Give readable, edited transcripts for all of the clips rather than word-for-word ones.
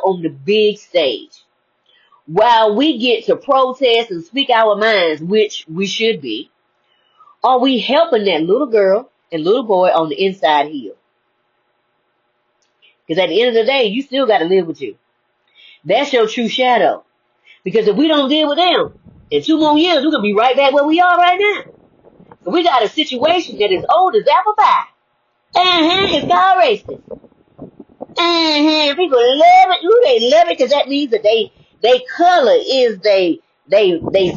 on the big stage. While we get to protest and speak our minds, which we should be, are we helping that little girl and little boy on the inside heal? Because at the end of the day, you still got to live with you. That's your true shadow. Because if we don't deal with them, in 2 more years, we're going to be right back where we are right now. So we got a situation that is old as apple pie. It's called racist. People love it. Ooh, they love it because that means that they color is they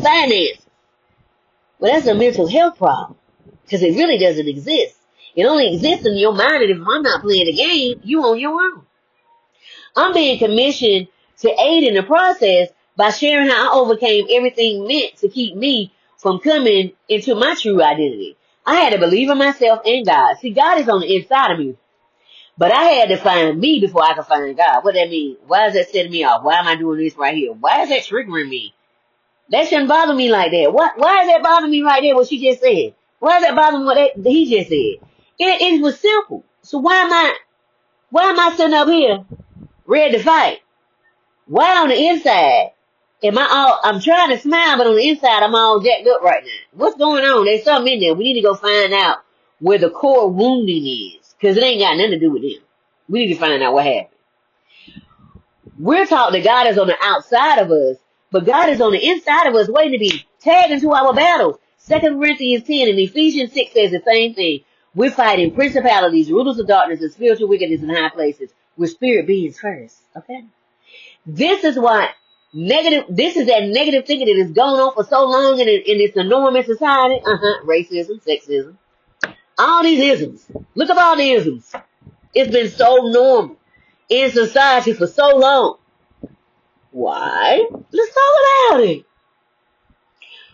finance. Well, that's a mental health problem because it really doesn't exist. It only exists in your mind, and if I'm not playing the game, you on your own. I'm being commissioned to aid in the process by sharing how I overcame everything meant to keep me from coming into my true identity. I had to believe in myself and God. See, God is on the inside of me. But I had to find me before I could find God. What that mean? Why is that setting me off? Why am I doing this right here? Why is that triggering me? That shouldn't bother me like that. Why is that bothering me right there, what she just said? Why is that bothering me what he just said? It was simple. So why am I sitting up here ready to fight? Why on the inside I'm trying to smile, but on the inside I'm all jacked up right now. What's going on? There's something in there. We need to go find out where the core wounding is, because it ain't got nothing to do with them. We need to find out what happened. We're taught that God is on the outside of us, but God is on the inside of us waiting to be tagged into our battles. 2 Corinthians 10 and Ephesians 6 says the same thing. We're fighting principalities, rulers of darkness, and spiritual wickedness in high places. We're spirit beings first. Okay? This is that negative thinking that has gone on for so long in this enormous society. Racism, sexism, all these isms. Look at all the isms. It's been so normal in society for so long. Why? Let's talk about it.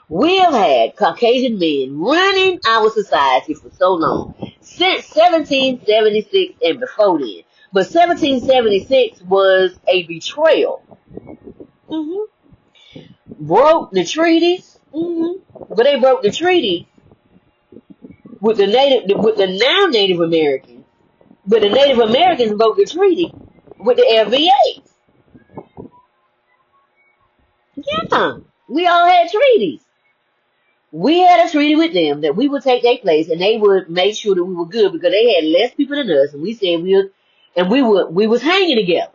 We have had Caucasian men running our society for so long, since 1776 and before then. But 1776 was a betrayal. Broke the treaties. But they broke the treaty with the now Native Americans. But the Native Americans broke the treaty with the FBAs. Yeah, we all had treaties. We had a treaty with them that we would take their place, and they would make sure that we were good because they had less people than us, and we said we was hanging together.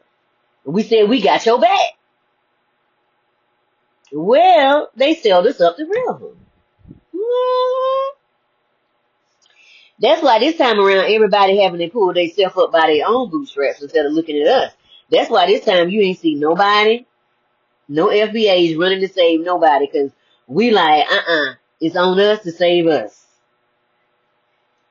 And we said we got your back. Well, they sailed us up the river. That's why this time around everybody having to pull themselves up by their own bootstraps instead of looking at us. That's why this time you ain't see nobody, no FBAs running to save nobody, because we like, it's on us to save us.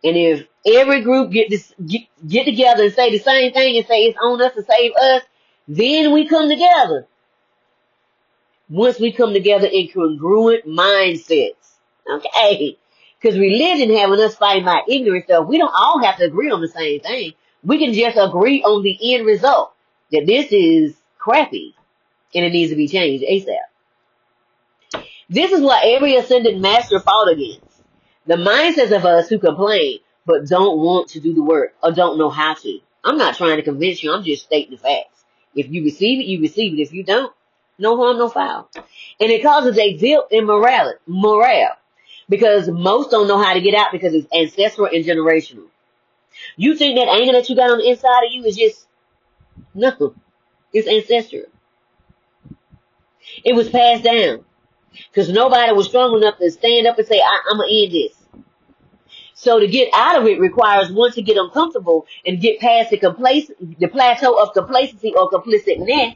And if every group get together and say the same thing and say it's on us to save us, then we come together. Once we come together in congruent mindsets. Okay? Because religion having us fighting by ignorance stuff, we don't all have to agree on the same thing. We can just agree on the end result. That this is crappy. And it needs to be changed ASAP. This is what every ascended master fought against. The mindsets of us who complain, but don't want to do the work, or don't know how to. I'm not trying to convince you, I'm just stating the facts. If you receive it, you receive it. If you don't, no harm, no foul. And it causes a dip in morale. Because most don't know how to get out because it's ancestral and generational. You think that anger that you got on the inside of you is just, no, it's ancestral. It was passed down. Because nobody was strong enough to stand up and say, I'm going to end this. So to get out of it requires one to get uncomfortable and get past the plateau of complacency or complicitness.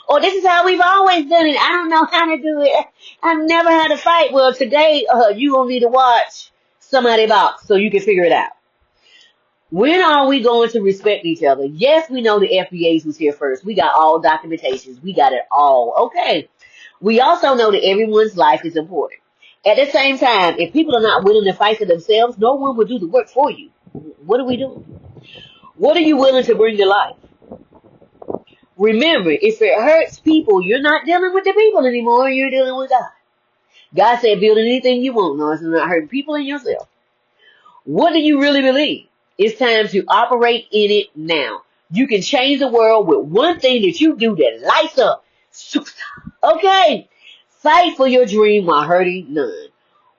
Oh, this is how we've always done it. I don't know how to do it. I've never had a fight. Well, today you will need to watch somebody box so you can figure it out. When are we going to respect each other? Yes, we know the FBAs was here first. We got all documentations. We got it all. Okay. We also know that everyone's life is important. At the same time, if people are not willing to fight for themselves, no one will do the work for you. What are we doing? What are you willing to bring to life? Remember, if it hurts people, you're not dealing with the people anymore. You're dealing with God. God said build anything you want. No, it's not hurting people and yourself. What do you really believe? It's time to operate in it now. You can change the world with one thing that you do that lights up. Okay. Fight for your dream while hurting none.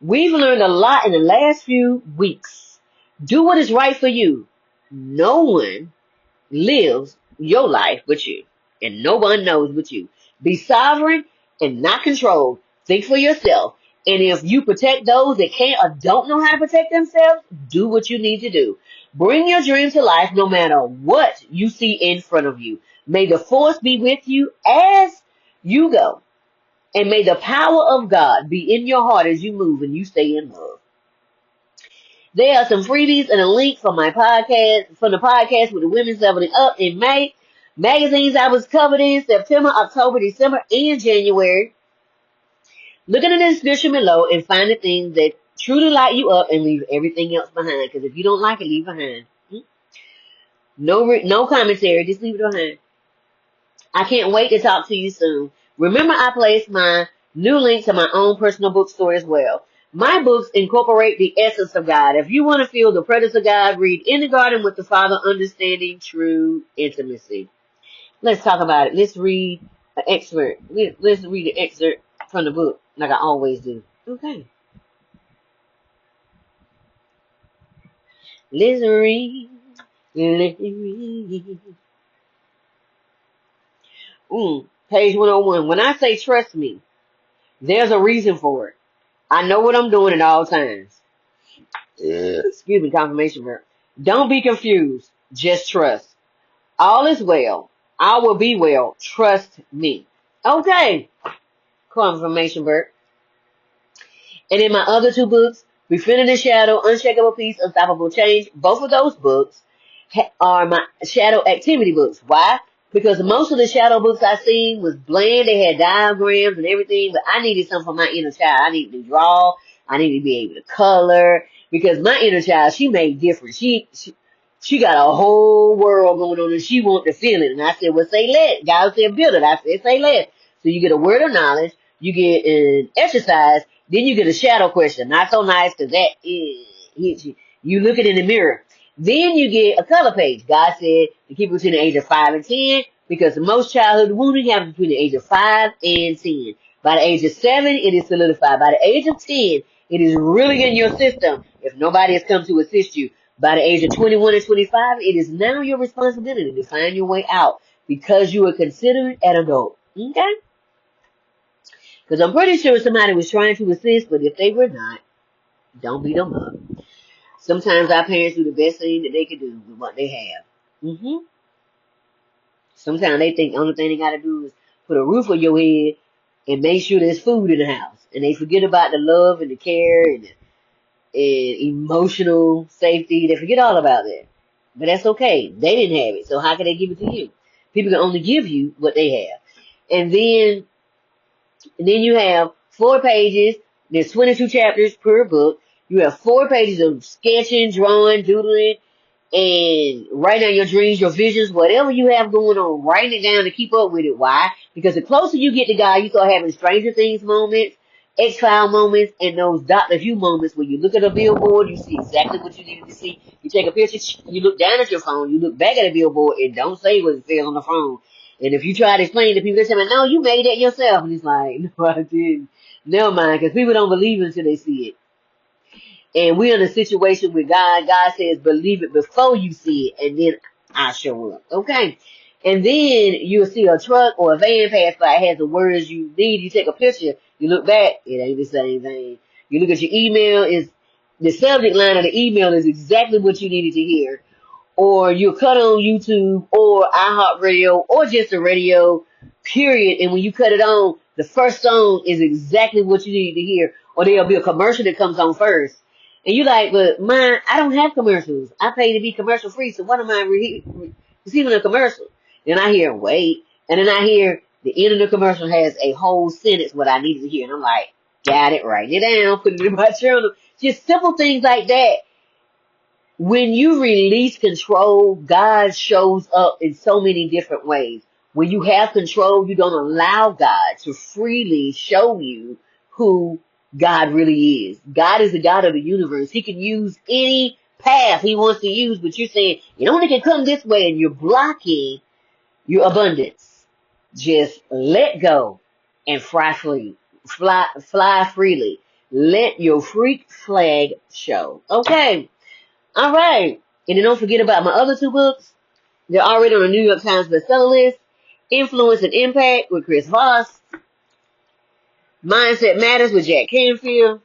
We've learned a lot in the last few weeks. Do what is right for you. No one lives your life but you, and no one knows but you. Be sovereign and not controlled. Think for yourself. And if you protect those that can't or don't know how to protect themselves, do what you need to do. Bring your dream to life no matter what you see in front of you. May the force be with you as you go. And may the power of God be in your heart as you move and you stay in love. There are some freebies and a link from my podcast, from the podcast with the women leveling up in May. Magazines I was covered in September, October, December, and January. Look in the description below and find the things that truly light you up and leave everything else behind. Because if you don't like it, leave it behind. No commentary, just leave it behind. I can't wait to talk to you soon. Remember, I placed my new link to my own personal bookstore as well. My books incorporate the essence of God. If you want to feel the presence of God, read In the Garden with the Father, Understanding True Intimacy. Let's talk about it. Let's read an excerpt. Let's read an excerpt from the book, like I always do. Okay. Let's read. Let's read. Page 101. When I say trust me, there's a reason for it. I know what I'm doing at all times. Excuse me, confirmation verb. Don't be confused. Just trust. All is well. I will be well. Trust me. Okay. Confirmation verb. And in my other two books, Befriending the Shadow, Unshakable Peace, Unstoppable Change, both of those books are my shadow activity books. Why? Because most of the shadow books I seen was bland. They had diagrams and everything, but I needed something for my inner child. I needed to draw. I needed to be able to color. Because my inner child, she made different. She got a whole world going on and she wanted to feel it. And I said, well, say let. God said build it. I said, say let. So you get a word of knowledge. You get an exercise. Then you get a shadow question. Not so nice because that hits you. You look it in the mirror. Then you get a color page. God said to keep it between the age of 5 and 10 because most childhood wounding happens between the age of 5 and 10. By the age of 7, it is solidified. By the age of 10, it is really in your system if nobody has come to assist you. By the age of 21 and 25, it is now your responsibility to find your way out because you are considered an adult. Okay? Because I'm pretty sure somebody was trying to assist, but if they were not, don't beat them up. Sometimes our parents do the best thing that they can do with what they have. Sometimes they think the only thing they got to do is put a roof on your head and make sure there's food in the house. And they forget about the love and the care and emotional safety. They forget all about that. But that's okay. They didn't have it. So how can they give it to you? People can only give you what they have. And then you have 4 pages. There's 22 chapters per book. You have 4 pages of sketching, drawing, doodling, and writing down your dreams, your visions, whatever you have going on, writing it down to keep up with it. Why? Because the closer you get to God, you start having Stranger Things moments, X-File moments, and those Dr. Who moments where you look at a billboard, you see exactly what you needed to see. You take a picture, you look down at your phone, you look back at a billboard, and don't say what it says on the phone. And if you try to explain to people, they say, no, you made that yourself. And it's like, no, I didn't. Never mind, because people don't believe it until they see it. And we're in a situation with God. God says, believe it before you see it, and then I show up. Okay? And then you'll see a truck or a van pass by. It has the words you need. You take a picture. You look back. It ain't the same thing. You look at your email. The subject line of the email is exactly what you needed to hear. Or you'll cut on YouTube or iHeartRadio or just a radio, period. And when you cut it on, the first song is exactly what you need to hear. Or there'll be a commercial that comes on first. And you're like, but mine, I don't have commercials. I pay to be commercial free, so what am I receiving a commercial? Then I hear, wait. And then I hear the end of the commercial has a whole sentence what I needed to hear. And I'm like, got it, write it down, put it in my journal. Just simple things like that. When you release control, God shows up in so many different ways. When you have control, you don't allow God to freely show you who God really is. God is the God of the universe. He can use any path he wants to use, but you're saying it only can come this way, and you're blocking your abundance. Just let go and fly free. Fly freely. Let your freak flag show. Okay. All right. And then don't forget about my other two books. They're already on the New York Times bestseller list. Influence and Impact with Chris Voss. Mindset Matters with Jack Canfield.